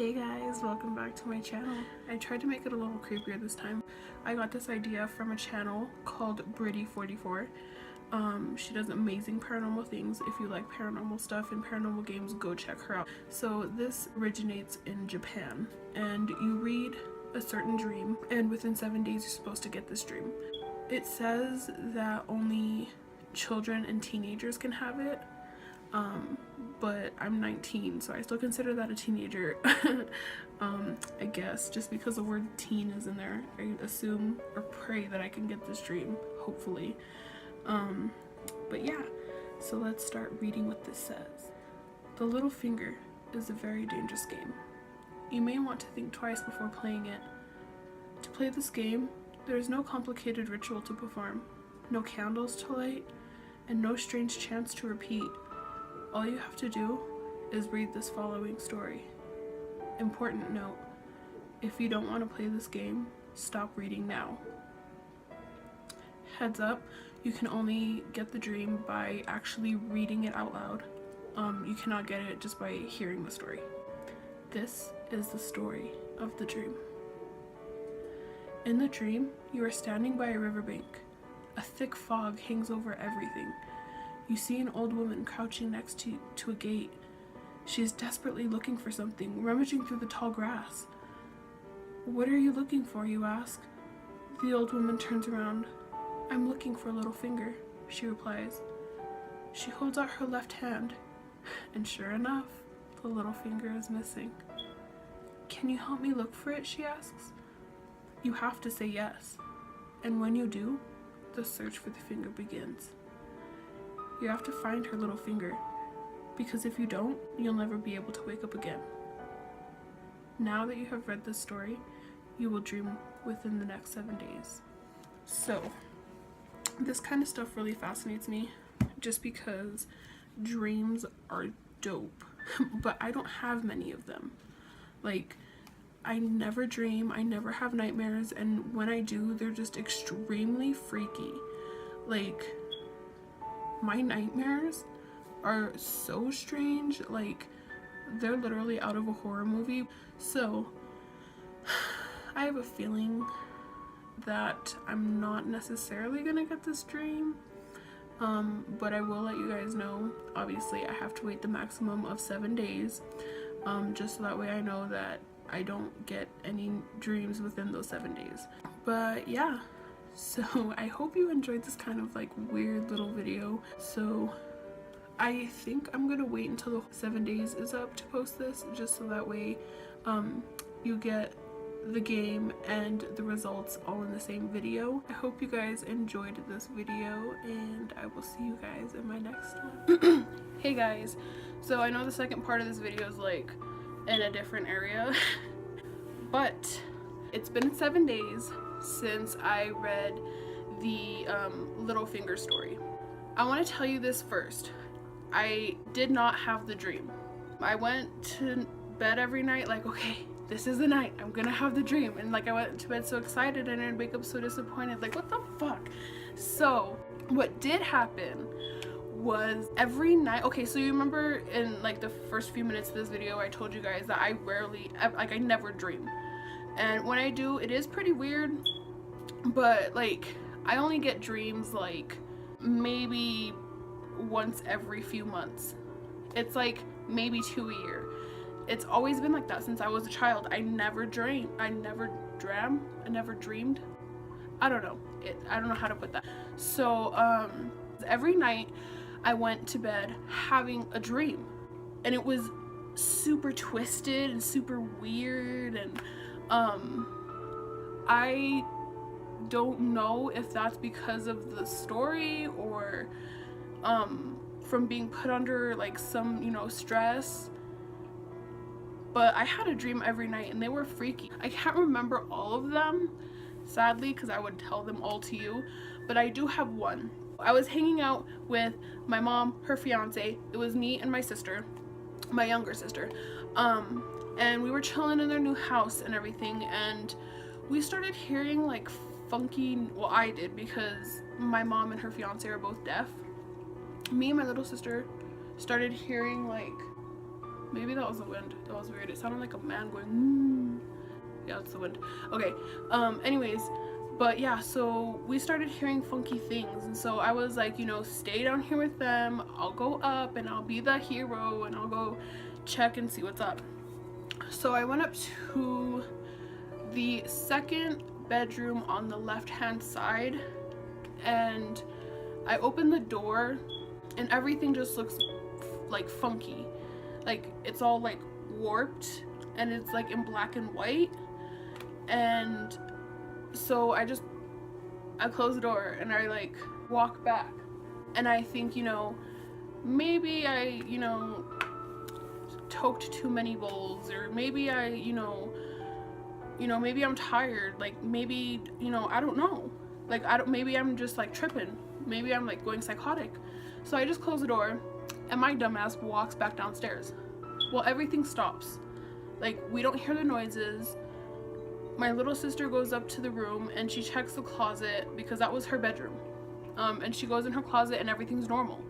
Hey guys, welcome back to my channel. I tried to make it a little creepier this time. I got this idea from a channel called Britty44. She does amazing paranormal things. If you like paranormal stuff and paranormal games, go check her out. So this originates in Japan, and you read a certain dream, and within 7 days you're supposed to get this dream. It says that only children and teenagers can have it. But I'm 19, so I still consider that a teenager. I guess just because the word teen is in there, I assume or pray that I can get this dream, hopefully. But yeah, so let's start reading what this says. The Little Finger is a very dangerous game. You may want to think twice before playing it. To play this game, there is no complicated ritual to perform, no candles to light, and no strange chants to repeat. All you have to do is read this following story. Important note: if you don't want to play this game, stop reading now. Heads up, you can only get the dream by actually reading it out loud. You cannot get it just by hearing the story. This is the story of the dream. In the dream, you are standing by a riverbank. A thick fog hangs over everything. You see an old woman crouching next to a gate. She is desperately looking for something, rummaging through the tall grass. "What are you looking for?" you ask. The old woman turns around. "I'm looking for Little Finger," she replies. She holds out her left hand, and sure enough, the little finger is missing. "Can you help me look for it?" she asks. You have to say yes, and when you do, the search for the finger begins. You have to find her little finger, because if you don't, you'll never be able to wake up again. Now that you have read this story, you will dream within the next 7 days. So, this kind of stuff really fascinates me, just because dreams are dope, but I don't have many of them. Like, I never dream, I never have nightmares, and when I do, they're just extremely freaky. Like, my nightmares are so strange, like they're literally out of a horror movie. So I have a feeling that I'm not necessarily gonna get this dream, but I will let you guys know. Obviously I have to wait the maximum of 7 days, just so that way I know that I don't get any dreams within those 7 days. But yeah, so I hope you enjoyed this kind of like weird little video. So I think I'm gonna wait until the 7 days is up to post this, just so that way you get the game and the results all in the same video. I hope you guys enjoyed this video, and I will see you guys in my next one. Hey guys, so I know the second part of this video is like in a different area but it's been 7 days since I read the Little Finger story. I want to tell you this first. I did not have the dream. I went to bed every night like, okay, this is the night, I'm gonna have the dream. And like I went to bed so excited and I'd wake up so disappointed, like what the fuck? So what did happen was every night, okay, so you remember in like the first few minutes of this video I told you guys that I never dream. And when I do, it is pretty weird, but like I only get dreams like maybe once every few months. It's like maybe 2 a year. It's always been like that since I was a child. I never dreamed. I never dreamed. I don't know. I don't know how to put that. So every night I went to bed having a dream, and it was super twisted and super weird, and I don't know if that's because of the story or from being put under like some, you know, stress, but I had a dream every night and they were freaky. I can't remember all of them, sadly, because I would tell them all to you, but I do have one. I was hanging out with my mom, her fiance. It was me and my sister, my younger sister, and we were chilling in their new house and everything, and we started hearing like funky, well I did because my mom and her fiance are both deaf. Me and my little sister started hearing like Maybe that was the wind. That was weird. It sounded like a man going, yeah, it's the wind. Okay, anyways, but yeah, so we started hearing funky things, and so I was like, you know, stay down here with them. I'll go up and I'll be the hero and I'll go check and see what's up. So I went up to the second bedroom on the left-hand side, and I opened the door, and everything just looks like funky. Like it's all like warped, and it's like in black and white. And so I close the door and I like walk back, and I think, you know, maybe I, you know, toked too many bowls, or maybe I, you know, maybe I'm tired, like maybe, you know, I don't know, like maybe I'm just like tripping, maybe I'm like going psychotic. So I just close the door, and my dumbass walks back downstairs. Well, everything stops. Like, we don't hear the noises. My little sister goes up to the room and she checks the closet, because that was her bedroom. And she goes in her closet and everything's normal.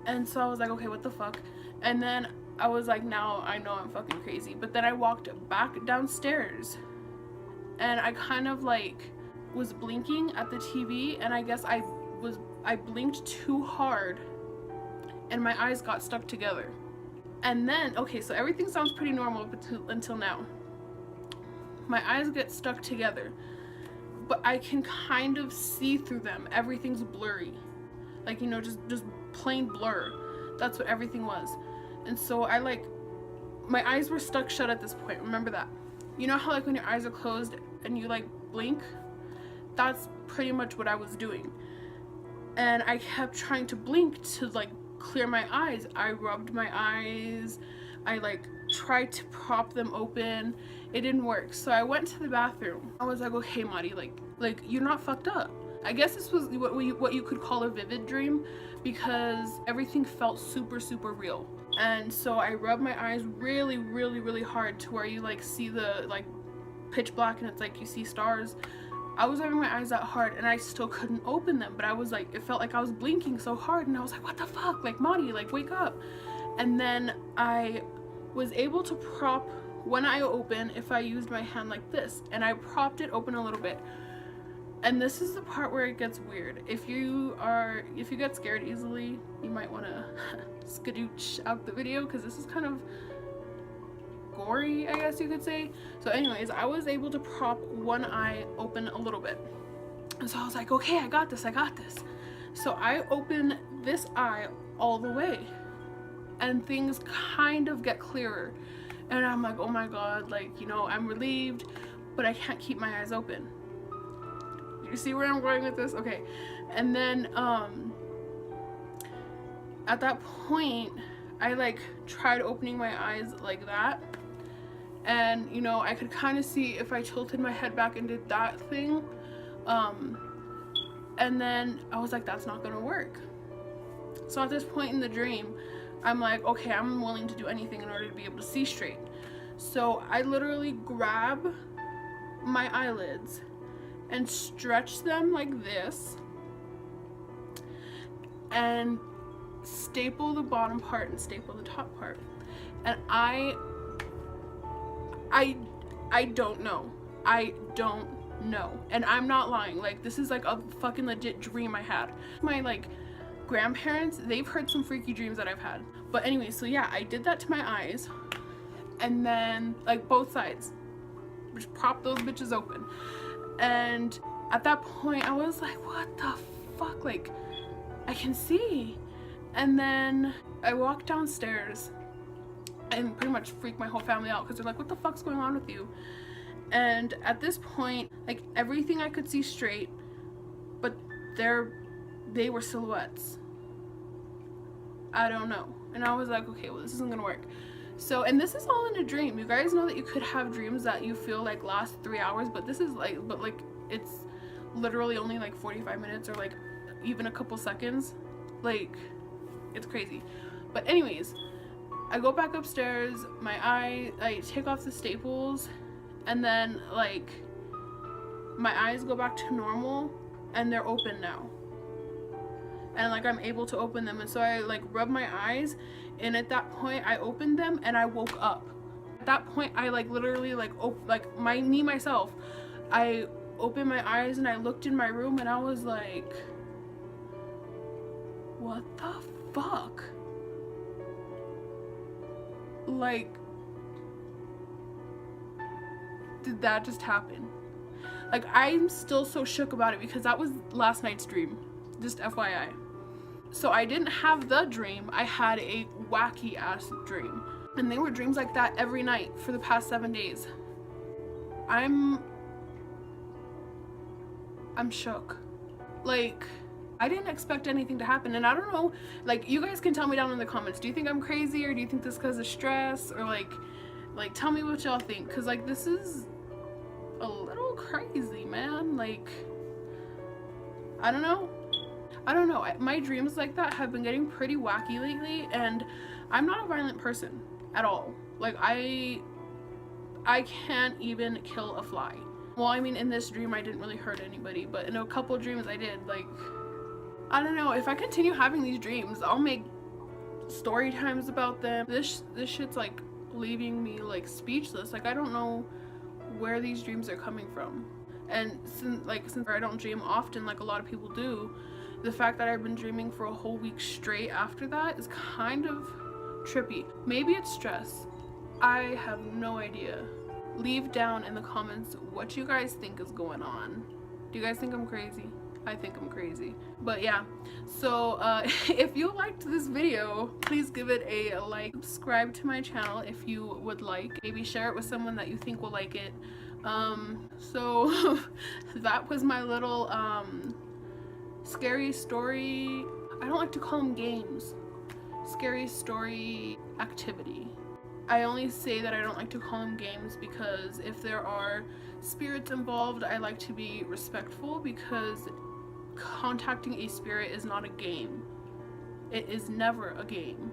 And so I was like, okay, what the fuck? And then I was like, now I know I'm fucking crazy. But then I walked back downstairs, and I kind of like was blinking at the TV, and I guess I blinked too hard and my eyes got stuck together. And then, okay, so everything sounds pretty normal until now. My eyes get stuck together, but I can kind of see through them. Everything's blurry. Like, you know, just plain blur. That's what everything was. And so I like, my eyes were stuck shut at this point. Remember that? You know how like when your eyes are closed and you like blink? That's pretty much what I was doing. And I kept trying to blink to like clear my eyes. I rubbed my eyes. I like tried to prop them open. It didn't work. So I went to the bathroom. I was like, okay, Madi, like you're not fucked up. I guess this was what you could call a vivid dream, because everything felt super, super real. And so I rubbed my eyes really, really, really hard to where you like see the like pitch black and it's like you see stars. I was rubbing my eyes that hard and I still couldn't open them, but I was like, it felt like I was blinking so hard, and I was like, what the fuck? Like, Madi, like, wake up. And then I was able to prop one eye open if I used my hand like this, and I propped it open a little bit. And this is the part where it gets weird. If you get scared easily, you might want to skadooch out the video, because this is kind of gory, I guess you could say. So anyways, I was able to prop one eye open a little bit. And so I was like, okay, I got this. So I open this eye all the way, and things kind of get clearer. And I'm like, oh my God, like, you know, I'm relieved, but I can't keep my eyes open. You see where I'm going with this? Okay. And then at that point, I like tried opening my eyes like that, and you know, I could kind of see if I tilted my head back and did that thing, and then I was like, that's not gonna work. So at this point in the dream, I'm like, okay, I'm willing to do anything in order to be able to see straight. So I literally grab my eyelids and stretch them like this and staple the bottom part and staple the top part. And I don't know. I don't know. And I'm not lying. Like, this is like a fucking legit dream I had. My like grandparents, they've heard some freaky dreams that I've had. But anyway, so yeah, I did that to my eyes, and then like both sides, just prop those bitches open. And at that point I was like, what the fuck, like I can see. And then I walked downstairs and pretty much freaked my whole family out, because they're like, what the fuck's going on with you? And at this point, like, everything I could see straight, but they were silhouettes. I don't know. And I was like, okay, well, this isn't gonna work. So, and this is all in a dream. You guys know that you could have dreams that you feel like last 3 hours, but this is like, it's literally only like 45 minutes or like even a couple seconds. Like, it's crazy. But anyways, I go back upstairs, I take off the staples, and then like my eyes go back to normal and they're open now. and like I'm able to open them, and so I like rub my eyes, and at that point I opened them and I woke up. At that point I like literally like myself, I opened my eyes and I looked in my room and I was like, what the fuck? Like, did that just happen? Like, I'm still so shook about it because that was last night's dream, just FYI. So I didn't have the dream, I had a wacky ass dream, and they were dreams like that every night for the past 7 days. I'm shook. Like, I didn't expect anything to happen, and I don't know, like, you guys can tell me down in the comments, do you think I'm crazy, or do you think this is because of stress, or like tell me what y'all think, because like this is a little crazy, man. Like, I don't know. My dreams like that have been getting pretty wacky lately, and I'm not a violent person at all. Like, I can't even kill a fly. Well, I mean, in this dream I didn't really hurt anybody, but in a couple dreams I did. Like, I don't know, if I continue having these dreams, I'll make story times about them. This shit's like leaving me like speechless. Like, I don't know where these dreams are coming from. And since I don't dream often like a lot of people do, the fact that I've been dreaming for a whole week straight after that is kind of trippy. Maybe it's stress. I have no idea. Leave down in the comments what you guys think is going on. Do you guys think I'm crazy? I think I'm crazy. But yeah, so if you liked this video, please give it a like. Subscribe to my channel if you would like. Maybe share it with someone that you think will like it. So that was my little scary story. I don't like to call them games. Scary story activity. I only say that I don't like to call them games because if there are spirits involved, I like to be respectful, because contacting a spirit is not a game. It is never a game.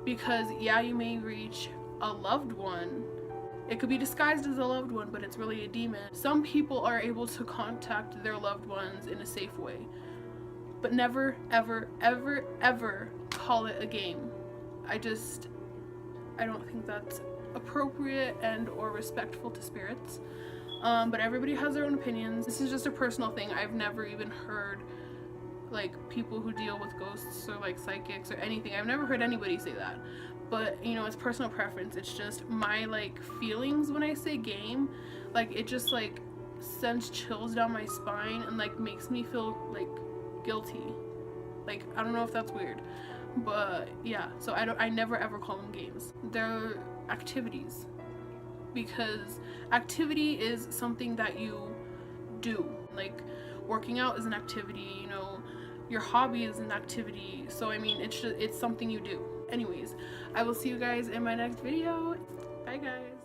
Because yeah, you may reach a loved one. It could be disguised as a loved one, but it's really a demon. Some people are able to contact their loved ones in a safe way, but never, ever, ever, ever call it a game. I don't think that's appropriate and or respectful to spirits. But everybody has their own opinions. This is just a personal thing. I've never even heard like people who deal with ghosts or like psychics or anything. I've never heard anybody say that. But you know, it's personal preference. It's just my like feelings when I say game. Like, it just like sends chills down my spine and like makes me feel like guilty. Like, I don't know if that's weird, but yeah. So I never ever call them games. They're activities, because activity is something that you do. Like, working out is an activity, you know, your hobby is an activity. So I mean, it's something you do. Anyways, I will see you guys in my next video. Bye guys.